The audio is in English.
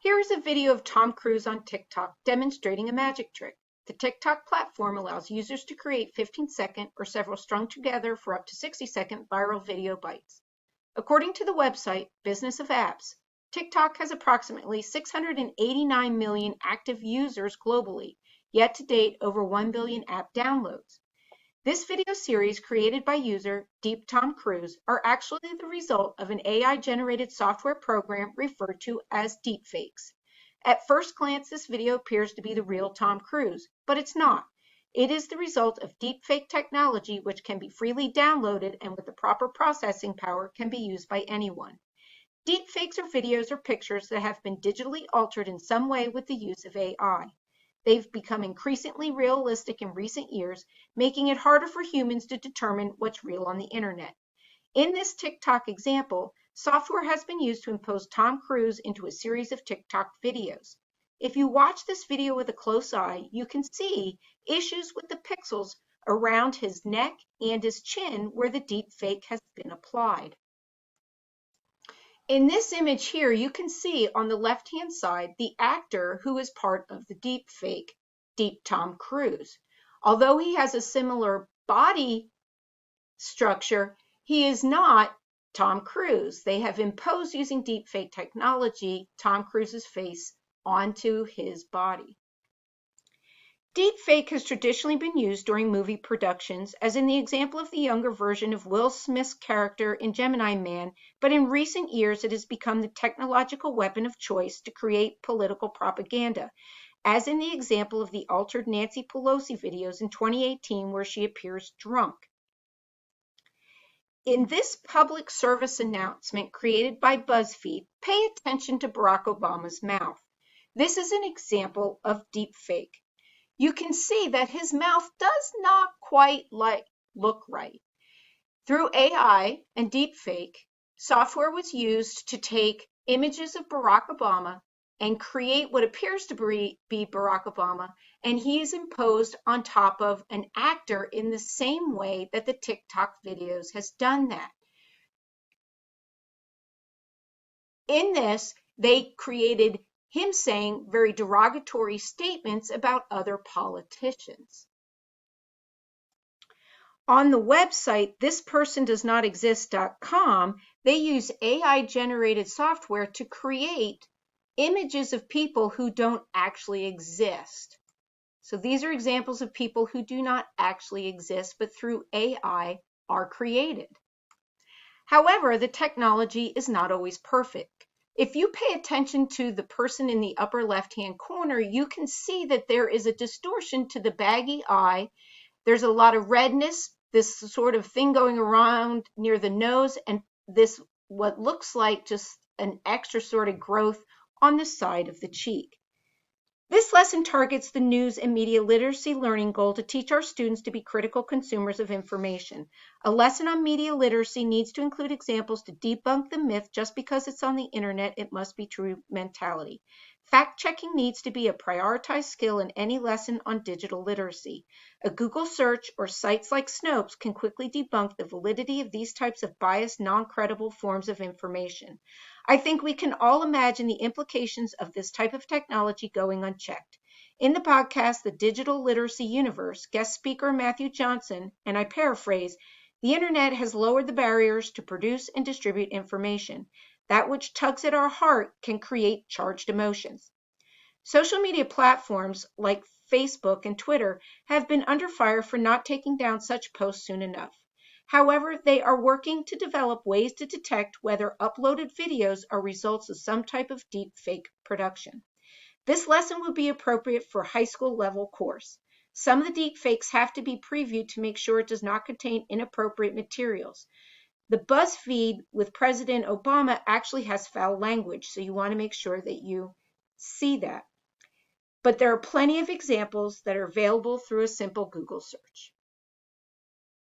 Here is a video of Tom Cruise on TikTok demonstrating a magic trick. The TikTok platform allows users to create 15-second or several strung together for up to 60-second viral video bites. According to the website Business of Apps, TikTok has approximately 689 million active users globally, yet to date over 1 billion app downloads. This video series created by user Deep Tom Cruise are actually the result of an AI-generated software program referred to as deepfakes. At first glance, this video appears to be the real Tom Cruise, but it's not. It is the result of deepfake technology which can be freely downloaded and with the proper processing power can be used by anyone. Deepfakes are videos or pictures that have been digitally altered in some way with the use of AI. They've become increasingly realistic in recent years, making it harder for humans to determine what's real on the internet. In this TikTok example, software has been used to impose Tom Cruise into a series of TikTok videos. If you watch this video with a close eye, you can see issues with the pixels around his neck and his chin where the deepfake has been applied. In this image here, you can see on the left-hand side the actor who is part of the deepfake, Deep Tom Cruise. Although he has a similar body structure, he is not Tom Cruise. They have imposed, using deepfake technology, Tom Cruise's face onto his body. Deepfake has traditionally been used during movie productions, as in the example of the younger version of Will Smith's character in Gemini Man, but in recent years it has become the technological weapon of choice to create political propaganda, as in the example of the altered Nancy Pelosi videos in 2018 where she appears drunk. In this public service announcement created by BuzzFeed, pay attention to Barack Obama's mouth. This is an example of deepfake. You can see that his mouth does not quite look right. Through AI and deepfake, software was used to take images of Barack Obama and create what appears to be Barack Obama, and he is imposed on top of an actor in the same way that the TikTok videos has done that. In this, they created him saying very derogatory statements about other politicians. On the website thispersondoesnotexist.com, they use AI-generated software to create images of people who don't actually exist. So these are examples of people who do not actually exist, but through AI are created. However, the technology is not always perfect. If you pay attention to the person in the upper left-hand corner, you can see that there is a distortion to the baggy eye. There's a lot of redness, this sort of thing going around near the nose, and this what looks like just an extra sort of growth on the side of the cheek. This lesson targets the news and media literacy learning goal to teach our students to be critical consumers of information. A lesson on media literacy needs to include examples to debunk the myth just because it's on the internet, it must be true mentality. Fact-checking needs to be a prioritized skill in any lesson on digital literacy. A Google search or sites like Snopes can quickly debunk the validity of these types of biased, non-credible forms of information. I think we can all imagine the implications of this type of technology going unchecked. In the podcast, The Digital Literacy Universe, guest speaker Matthew Johnson, and I paraphrase, the internet has lowered the barriers to produce and distribute information. That which tugs at our heart can create charged emotions. Social media platforms like Facebook and Twitter have been under fire for not taking down such posts soon enough. However, they are working to develop ways to detect whether uploaded videos are results of some type of deepfake production. This lesson would be appropriate for high school level course. Some of the deepfakes have to be previewed to make sure it does not contain inappropriate materials. The BuzzFeed with President Obama actually has foul language, so you want to make sure that you see that. But there are plenty of examples that are available through a simple Google search.